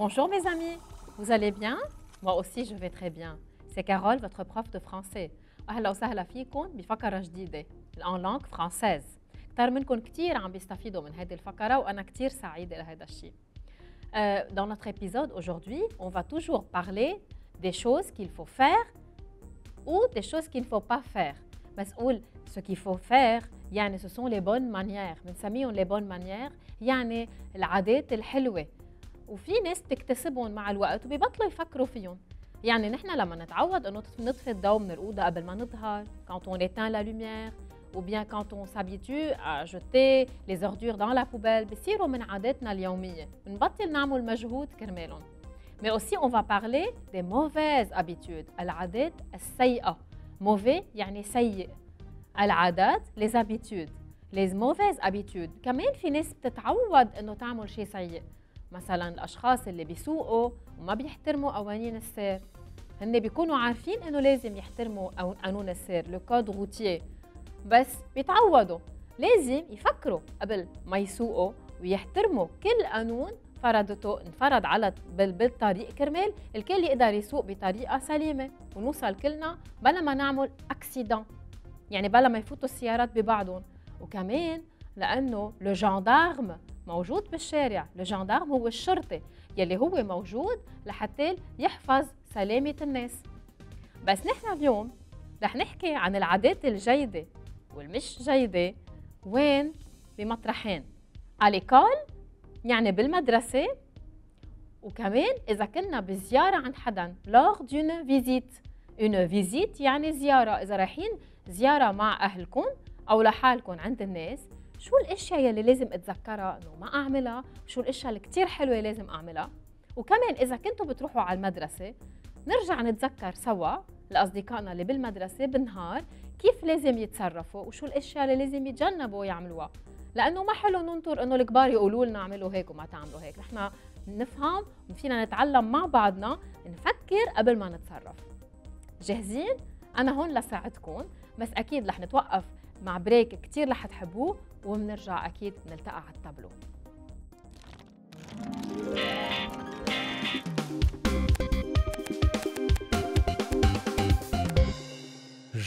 Bonjour mes amis, vous allez bien? Moi aussi je vais très bien. C'est Carole, votre prof de français. أهلا وسهلا فيكم بفقرة جديدة en langue française. كتار منكم كتير عم بيستفيدوا من هذه الفقرة وأنا كتير سعيدة لهذا الشيء. Dans notre épisode aujourd'hui, on va toujours parler des choses qu'il faut faire ou des choses qu'il ne faut pas faire. بس أقول ce qu'il faut faire يعني ce sont les bonnes manières. بنسميهم les bonnes manières يعني العادات الحلوة. وفي ناس بتكتسبهم مع الوقت وبيبطلوا يفكروا فيهم. يعني نحن لما نتعود انه نطفي الضوء من الأوضة قبل ما نظهر، quand on éteint la lumière, ou bien quand on s'habitue à jeter les ordures dans la poubelle، بصيروا من عاداتنا اليومية، بنبطل نعمل مجهود كرمالهم. Mais aussi on va parler des mauvaises habitudes، العادات السيئة. mauvais يعني سيء. العادات les habitudes، les mauvaises habitudes. كمان في ناس بتتعود انه تعمل شيء سيء. مثلا الاشخاص اللي بيسوقوا وما بيحترموا قوانين السير، هن بيكونوا عارفين انه لازم يحترموا قانون السير لو كود روتييه، بس بيتعودوا لازم يفكروا قبل ما يسوقوا ويحترموا كل قانون انفرض على بالطريق كرمال الكل يقدر يسوق بطريقه سليمه ونوصل كلنا بلا ما نعمل اكسيدون، يعني بلا ما يفوتوا السيارات ببعضهم. وكمان لانه لو جاندارم موجود بالشارع، الجاندارم هو الشرطي يلي هو موجود لحتى يحفظ سلامة الناس. بس نحن اليوم رح نحكي عن العادات الجيدة والمش جيدة. وين؟ بمطرحين، على ليكول يعني بالمدرسة، وكمان إذا كنا بزيارة عند حدا lors d'une visite. une visite يعني زيارة، إذا رايحين زيارة مع أهلكم أو لحالكم عند الناس، شو الاشياء يلي لازم اتذكرها انه ما اعملها، وشو الاشياء اللي كثير حلوه لازم اعملها. وكمان اذا كنتوا بتروحوا على المدرسه نرجع نتذكر سوا لاصدقائنا اللي بالمدرسه بالنهار كيف لازم يتصرفوا وشو الاشياء اللي لازم يتجنبوا يعملوها، لانه ما حلو ننطر انه الكبار يقولوا لنا اعملوا هيك وما تعملوا هيك. نحن نفهم وفينا نتعلم مع بعضنا نفكر قبل ما نتصرف. جاهزين؟ انا هون لساعدكم، بس اكيد رح نتوقف مع بريك كتير رح تحبوه وبنرجع أكيد نلتقى على التابلو.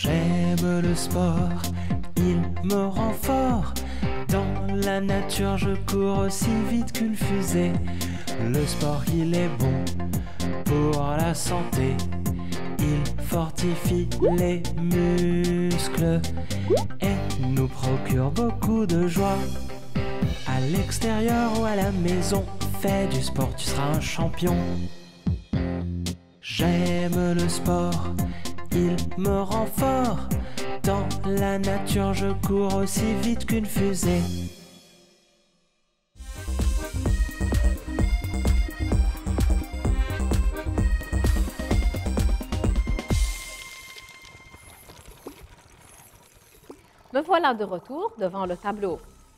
J'aime le sport, il me rend fort. Dans la nature, je cours aussi vite qu'une fusée. Le sport, il est bon pour la santé. Il fortifie les muscles et nous procure beaucoup de joie. À l'extérieur ou à la maison, fais du sport, tu seras un champion. J'aime le sport, il me rend fort. Dans la nature, je cours aussi vite qu'une fusée. Me voilà de retour devant le tableau.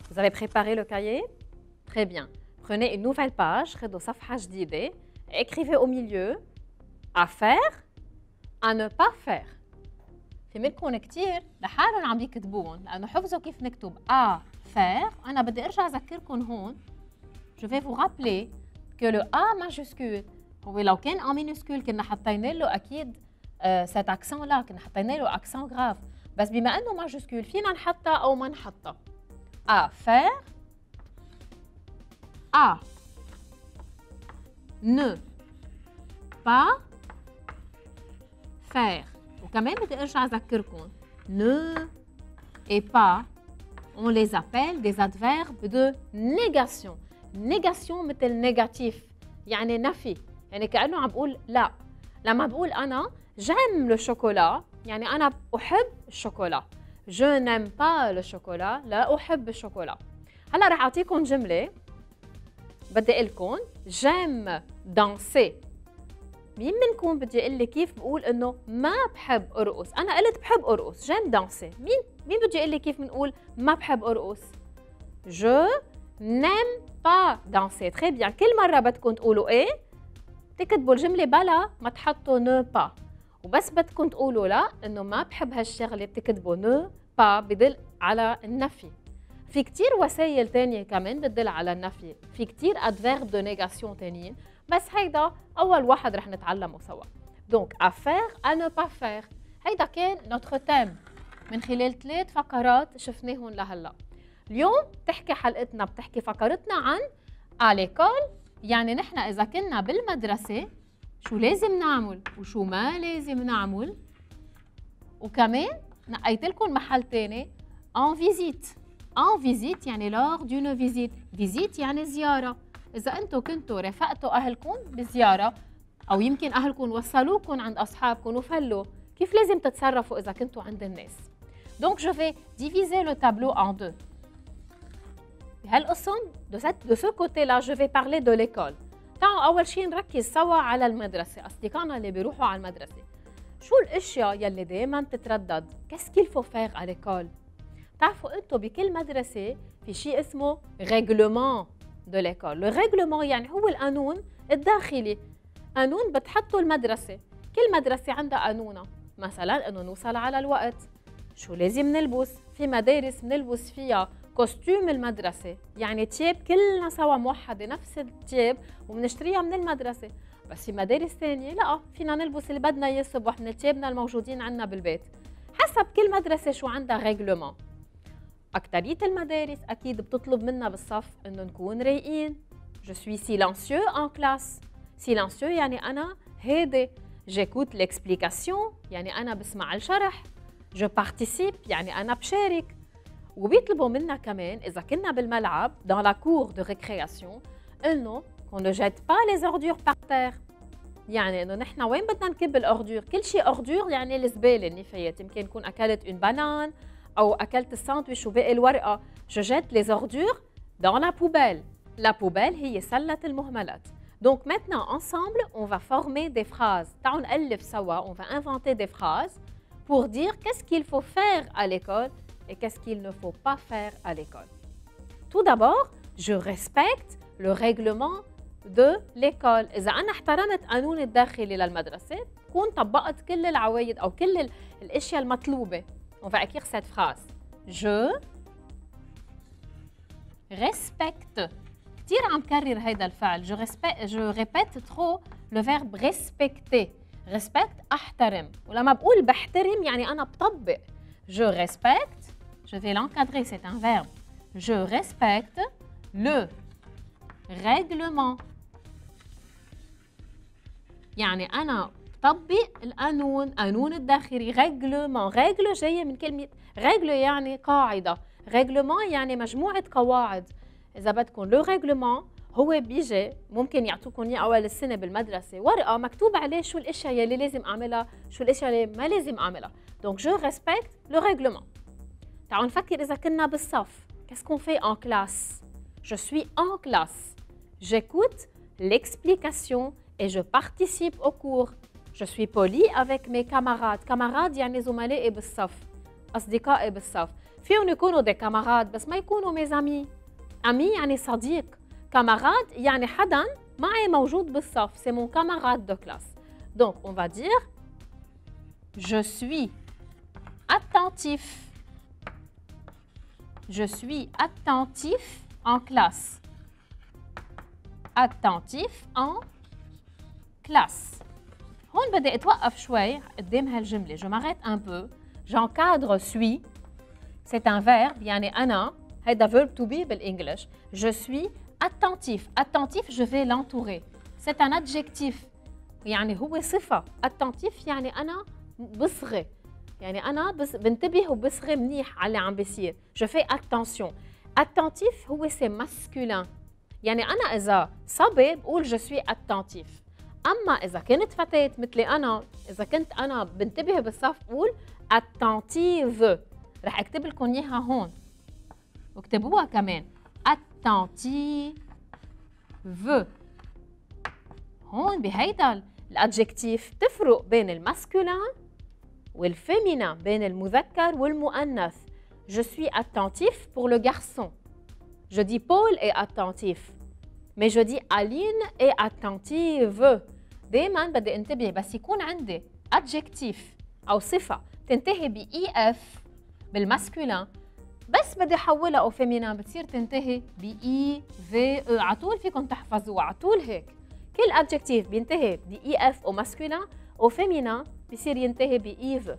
Vous avez préparé le cahier? Très bien. Prenez une nouvelle page, خدوا صفحة جديدة. Écrivez au milieu à faire, à ne pas faire. في منكم كتير لحالهم عم يكتبون لأنه حفظوا كيف نكتب à faire. أنا بدي أرجع أذكركم هون. Je vais vous rappeler que le A majuscule هو لو كان en minuscule كنا حطينا له أكيد cet accent là، كنا حطينا له accent grave. بس بما انه ماجسكول فينا نحطها او ما نحطها. à faire، à ne pas faire. وكمان بدي ارجع اذكركم ne et pas on les appelle des adverbes de négation. négation مثل نيجاتيف يعني نفي، يعني كأنه عم بقول لا. لما بقول انا j'aime le chocolat يعني أنا أحب الشوكولا. Je n'aime pas le chocolat، لا أحب الشوكولا. هلا رح أعطيكم جملة بدي أقول لكم j'aime danser. مين منكم بدي أقول لي كيف بقول إنه ما بحب أرقص؟ أنا قلت بحب أرقص j'aime danser. مين بدي أقول لي كيف بنقول ما بحب أرقص؟ Je n'aime pas danser. très bien. كل مرة بدكم تقولوا إيه تكتبوا الجملة بلا ما تحطوا ne pas. وبس بدكم تقولوا لا انه ما بحب هالشغله بتكتبوا نو با بدل على النفي. في كتير وسائل تانية كمان بتدل على النفي، في كتير adverbe de négation تانيين بس هيدا أول واحد رح نتعلمه سوا. دونك à faire à ne pas faire، هيدا كان notre thème من خلال 3 فقرات شفناهم لهلا. اليوم بتحكي فقرتنا عن à l'école، يعني نحن إذا كنا بالمدرسة شو لازم نعمل وشو ما لازم نعمل. وكمان نقيت لكم محل تاني en visite. en visite يعني lors d'une visite. visite يعني زيارة. إذا أنتم كنتوا رافقتوا أهلكم بزيارة أو يمكن أهلكم وصلوكم عند أصحابكم وفلوا، كيف لازم تتصرفوا إذا كنتوا عند الناس؟ Donc je vais diviser le tableau en deux. بهالقسم de ce côté-là je vais parler de l'école. تعالوا أول شيء نركز سوا على المدرسة، أصدقائنا اللي بيروحوا على المدرسة. شو الأشياء يلي دايماً تتردد؟ Qu'est-ce qu'il faut faire à l'école؟ بتعرفوا أنتوا بكل مدرسة في شيء اسمه règlement de l'école. le règlement يعني هو القانون الداخلي، قانون بتحطه المدرسة. كل مدرسة عندها قانونها، مثلاً إنه نوصل على الوقت، شو لازم نلبس. في مدارس بنلبس فيها كوستيوم المدرسة، يعني تياب كلنا سوا موحدة نفس التياب وبنشتريها من المدرسة. بس في مدارس ثانية لا، فينا نلبس اللي بدنا اياه الصبح من تيابنا الموجودين عندنا بالبيت. حسب كل مدرسة شو عندها ريغلومون. أكترية المدارس أكيد بتطلب منا بالصف إنه نكون رايقين. Je suis silencieux en classe. silencieux يعني أنا هادي. j'écoute l'explication يعني أنا بسمع الشرح. je participe يعني أنا بشارك. وبيطلبوا منا كمان إذا كنا بالملعب dans la cour de récréation إنه qu'on ne jette pas les ordures par terre. يعني إنه نحن وين بدنا نكب الأوردور؟ كل شيء أوردور يعني الزبالة النفايات. يمكن نكون أكلت une banane أو أكلت الساندويش وباقي الورقة. je jette les ordures dans la poubelle. la poubelle هي سلة المهملات. Donc maintenant ensemble on va former des phrases. تعالوا نألف سوا، on va inventer des phrases pour dire qu'est-ce qu'il faut faire à l'école et qu'est-ce qu'il ne faut pas faire à l'école. Tout d'abord, je respecte le règlement de l'école. إذا أنا احترمت قانون الداخلي للمدرسة، بكون طبقت كل العوايد أو كل الأشياء المطلوبة. On va écrire cette phrase. Je respecte. كتير عم كرر هيدا الفعل. je répète trop le verbe respecter. respect أحترم، ولما بقول بحترم يعني أنا بطبق. je respecte. Je vais l'encadrer, c'est un verbe. Je respecte le règlement. يعني أنا بطبق القانون، قانون الداخلي. règlement. règle جاية من كلمة règle يعني قاعدة. règlement يعني مجموعة قواعد. إذا بدكم le règlement هو بيجي ممكن يعطوكم إياه أول السنة بالمدرسة، ورقة مكتوب عليه شو الأشياء يلي لازم أعملها، شو الأشياء اللي ما لازم أعملها. Donc je respecte le règlement. تعالوا نفكر إذا كنا بالصف. Qu'est-ce qu'on fait en classe? Je suis en classe. J'écoute l'explication et je participe au cours. Je suis poli avec mes camarades. camarades يعني زملائي بالصف، أصدقائي بالصف. فيهم يكونوا des camarades بس ما يكونوا mes amis. ami يعني صديق. camarade يعني حدا معي موجود بالصف. c'est mon camarade de classe. Donc on va dire je suis attentif. Je suis attentif en classe. Attentif en classe. هون بدي اتوقف شوي قدام هالجملة. Je m'arrête un peu. J'encadre suis. C'est un verbe يعني أنا. هيدا verb to be بالإنجليش. Je suis attentif. Attentif je vais l'entourer. C'est un adjectif. يعني هو صفة. Attentif يعني أنا بصغي. يعني أنا بنتبه وبصغي منيح على اللي عم بيصير. Je fais attention. Attentif هو c'est masculin. يعني أنا إذا صبي بقول je suis attentif. أما إذا كنت فتاة مثلي أنا، إذا كنت أنا بنتبه بالصف بقول attentive. رح أكتب لكم إياها هون. واكتبوها كمان. attentive. هون بهيدا الادجكتيف تفرق بين الماسكولين والفيمينين، بين المذكر والمؤنث. Je suis attentif pour le garçon. Je dis Paul est attentif. Mais je dis Aline est attentive. دايما بدي انتبه بس يكون عندي adjectif أو صفة تنتهي ب EF بالماسكولين، بس بدي احولها أو فيمينين بتصير تنتهي ب EVE. على طول فيكم تحفظوها على طول هيك. كل adjectif بينتهي ب EF au masculin au féminin بيصير ينتهي ب EV.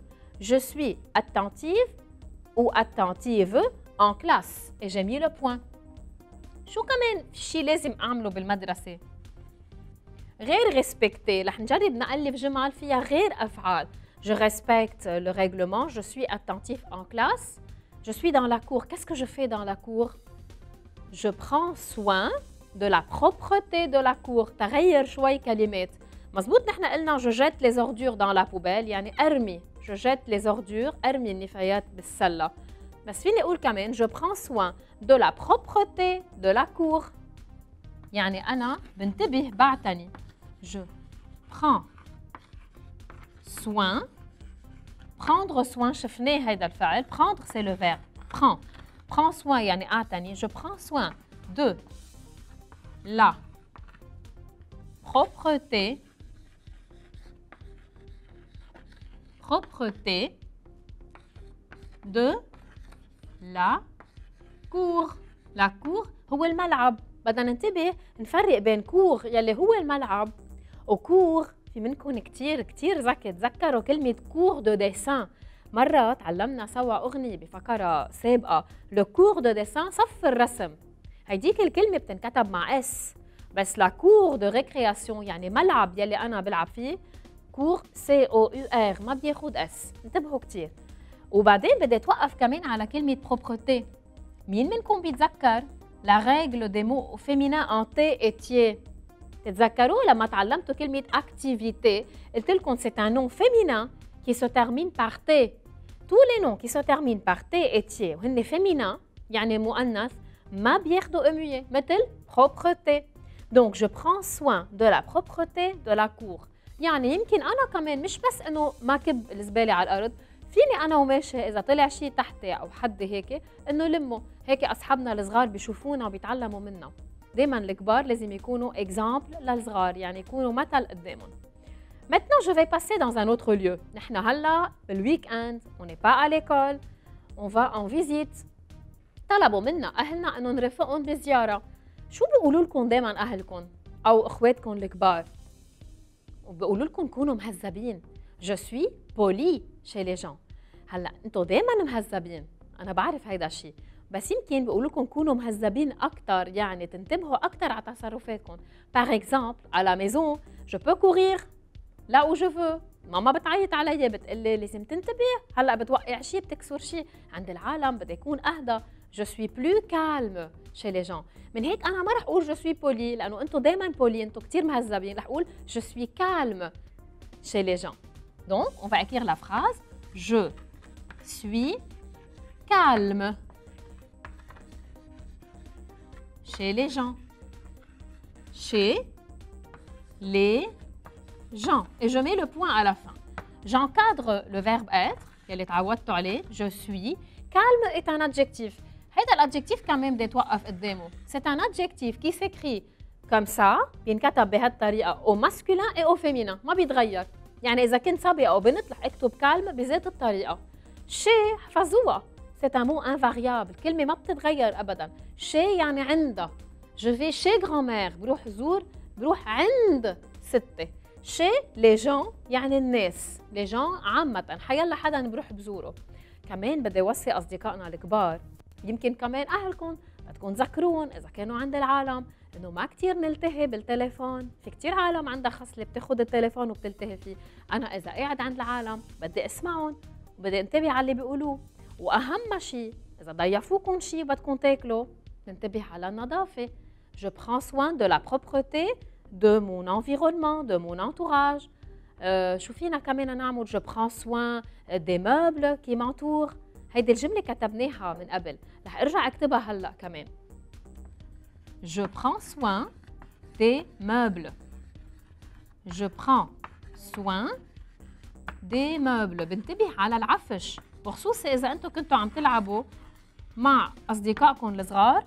Je suis attentive ou attentive en classe. Et j'ai mis le point. شو كمان شيء لازم أعمله بالمدرسة؟ غير respecter. رح نجرب نألف جمل فيها غير أفعال. Je respecte le règlement. Je suis attentif en classe. Je suis dans la cour. Qu'est-ce que je fais dans la cour? Je prends soin de la propreté de la cour. تغير شوي كلمات. مزبوط نحن قلنا je jette les ordures dans la poubelle يعني أرمي. Je jette les ordures. أرمي النفايات بالسلة. بس فيني أقول كمان je prends soin de la propreté de la cour. يعني أنا بنتبه بعتني. Je prends soin. Prendre soin, شفناه هيدا الفعل. Prendre c'est le verbe. Prends. Prends soin يعني أعتني. Je prends soin de la propreté. Propreté de la cour. La cour هو الملعب. بدنا ننتبه نفرق بين كور يلي هو الملعب وكور. في منكم كتير ذكي تذكروا كلمة كور دو ديسان. مرة تعلمنا سوا أغنية بفقرة سابقة لو كور دو ديسان صف الرسم. هيديك الكلمة بتنكتب مع اس بس لا كور دو ريكرياسيون يعني ملعب يلي أنا بلعب فيه كور سي او يو ار ما بياخد اس. انتبهوا كتير. وبعدين بدي اتوقف كمان على كلمة بروبرتي. مين منكم بيتذكر لا ريغل دي مو féminin en T et tiers؟ تتذكروا لما تعلمتوا كلمة activité قلت لكم c'est un nom féminin qui se termine par T. Tous les noms qui se terminent par T et tiers وهن féminin يعني مؤنث ما بياخدوا أمية مثل propreté. Donc je prends soin de la propreté de la cour. يعني يمكن أنا كمان مش بس إنه ما كب الزبالة على الأرض، فيني أنا وماشي إذا طلع شيء تحتي أو حد هيك إنه لمه. هيك أصحابنا الصغار بيشوفونا وبيتعلموا منا. دايما الكبار لازم يكونوا exemple للصغار يعني يكونوا مثل قدامهم. Maintenant je vais passer dans un autre lieu. نحن هلا بالويك-end on n'est pas à l'école on va en visite. طلبوا منا أهلنا إنه نرافقهم بزيارة. شو بيقولوا لكم دايما أهلكم أو إخواتكم الكبار؟ وبيقولوا لكم كونوا مهذبين. Je suis poli chez les gens. هلا انتم دايما مهذبين انا بعرف هيدا الشيء بس يمكن بيقولوا لكم كونوا مهذبين اكثر يعني تنتبهوا اكثر على تصرفاتكم. Par exemple à la maison je peux courir là où je veux. ماما بتعيط علي بتقلي لازم تنتبه هلا بتوقع شيء بتكسر شيء. عند العالم بدي يكون اهدى. Je suis plus calme chez les gens. من هيك انا ما رح اقول je suis poli لانه انتم دايما بولي انتم كثير مهذبين. رح اقول je suis calme chez les gens. Donc on va écrire la phrase je suis calme chez les gens. Chez les gens. Et je mets le point à la fin. J'encadre le verbe être, اللي تعودتوا عليه. Je suis. Calme est un adjectif. هذا الادجكتيف كمان بدي توقف قدامه. C'est un adjectif qui s'écrit comme ça بينكتب بهالطريقة au masculin et au féminin. ما بيتغير. يعني إذا كنت صبي أو بنت رح أكتب كالم بذات الطريقة. شي حفظوها. C'est un mot invariable. كلمة ما بتتغير أبداً. شي يعني عندها. Je vais chez grand-mère. بروح زور بروح عند ستي. chez les gens يعني الناس. les gens عامة حيلا حدا بروح بزوره. كمان بدي أوصي أصدقائنا الكبار يمكن كمان أهلكم بدكم تذكرون إذا كانوا عند العالم إنه ما كتير نلتهي بالتليفون. في كتير عالم عندها خصلة بتاخد التليفون وبتلتهي فيه. أنا إذا قاعد عند العالم بدي أسمعهم وبدي انتبه على اللي بيقولوه. وأهم شيء إذا ضيفوكم شيء بدكم تاكلوا تنتبه على النظافة. Je prends soin de la propreté de mon environnement, de mon entourage. شو فينا كمان نعمل؟ Je prends soin des meubles qui m'entourent. هيدي الجملة كتبناها من قبل. رح أرجع أكتبها هلأ كمان. Je prends soin des meubles. Je prends soin des meubles. بنتبه على العفش وخصوصا إذا أنتم كنتوا عم تلعبوا مع أصدقائكم الصغار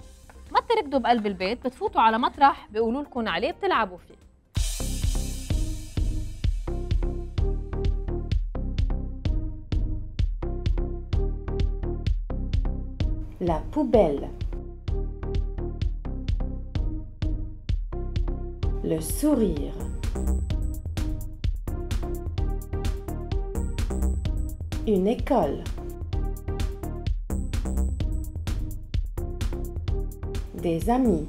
ما تركضوا بقلب البيت بتفوتوا على مطرح بيقولوا لكم عليه بتلعبوا فيه. La poubelle. le sourire. Une école. Des amis.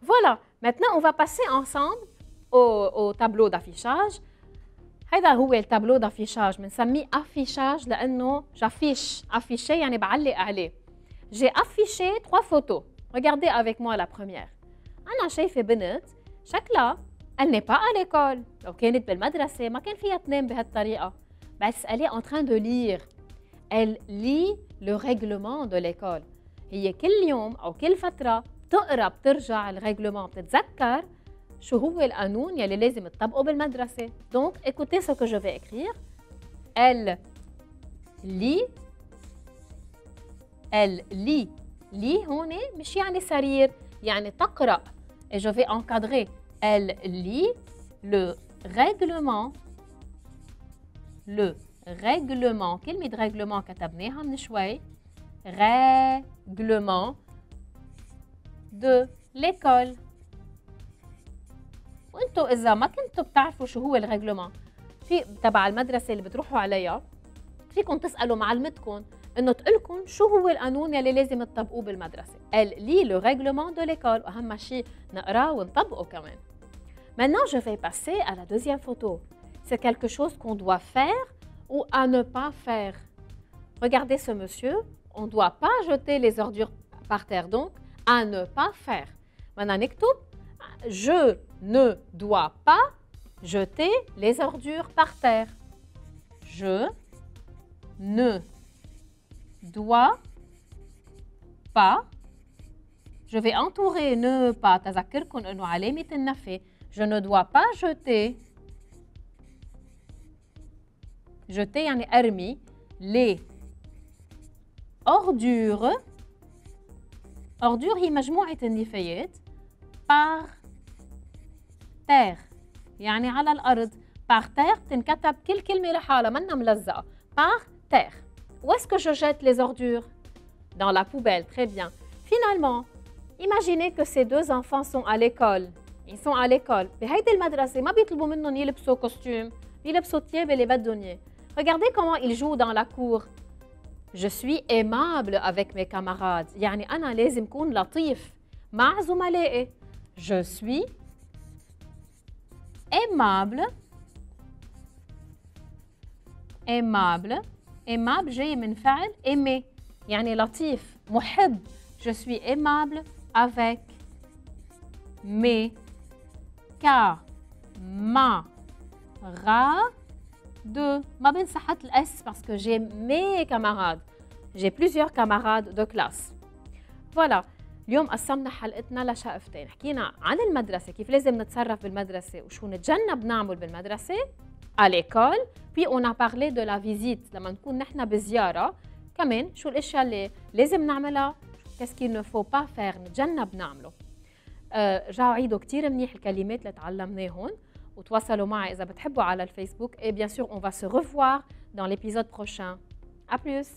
Voilà, maintenant on va passer ensemble au tableau d'affichage. هذا هو التابلو d'affichage. بنسميه affichage لأنه j'affiche. Afficher يعني بعلق عليه. J'ai affiché 3 photos. Regardez avec moi la première. أنا شايفة بنت شكلها elle n'est pas à l'école. لو كانت بالمدرسة ما كان فيها تنام بهالطريقة. بس elle est en train de lire. Elle lit le règlement de l'école. هي كل يوم أو كل فترة بتقرأ بترجع الرèglement بتتذكر شو هو القانون يلي لازم تطبقه بالمدرسة. Donc, écoutez ce que je vais écrire. Elle lit. Elle lit. lit هون مش يعني سرير، يعني تقرأ. Et je vais encadrer. Elle lit le règlement. Le règlement. كلمة règlement كتبناها من شوي. Règlement de l'école. وانتو اذا ما كنتوا بتعرفوا شو هو الريغلومون في تبع المدرسه اللي بتروحوا عليها، فيكم تسالوا معلمتكم انه تقلكم شو هو القانون يلي لازم تطبقوه بالمدرسه. Elle lit le règlement de l'école. واهم شيء نقراه ونطبقه كمان. Maintenant je vais passer à la deuxième photo. C'est quelque chose qu'on doit faire ou à ne pas faire. Regardez ce monsieur, on ne doit pas jeter les ordures par terre, donc à ne pas faire. Maintenant نكتب je ne dois pas jeter les ordures par terre. Je ne dois pas. Je vais entourer ne pas. تذكركم إنه علامة النفي. Je ne dois pas jeter. Jeter يعني أرمي les ordures. ordures هي مجموعة النفايات par terre يعني على الأرض. par terre تنكتب كل كلمة لحالها منا ملزقة. par terre. Où est-ce que je jette les ordures? Dans la poubelle, très bien. Finalement, imaginez que ces deux enfants sont à l'école. Ils sont à l'école. بهيدي المدرسة ما بيطلبوا منهم يلبسوا كوستيم، بيلبسوا الثياب اللي بدهم إياه. Regardez comment ils jouent dans la cour. Je suis aimable avec mes camarades. يعني أنا لازم أكون لطيف مع زملائي. Je suis aimable. aimable. aimable جاي من فعل aimer يعني لطيف محب. Je suis aimable avec mes camarades. ما بنسى حط الاس parce que j'ai mes camarades. J'ai plusieurs camarades de classe. Voilà. اليوم قسمنا حلقتنا لشقفتين. حكينا عن المدرسة، كيف لازم نتصرف بالمدرسة وشو نتجنب نعمل بالمدرسة à l'école. Puis on a parlé de la visite لما نكون نحن بزيارة. كمان شو الأشياء اللي لازم نعملها، qu'est-ce qu'il ne faut pas faire نتجنب نعمله. رجعوا عيدوا كتير منيح الكلمات اللي تعلمناهن وتواصلوا معي إذا بتحبوا على الفيسبوك. Et bien sûr on va se revoir dans l'épisode prochain. À plus.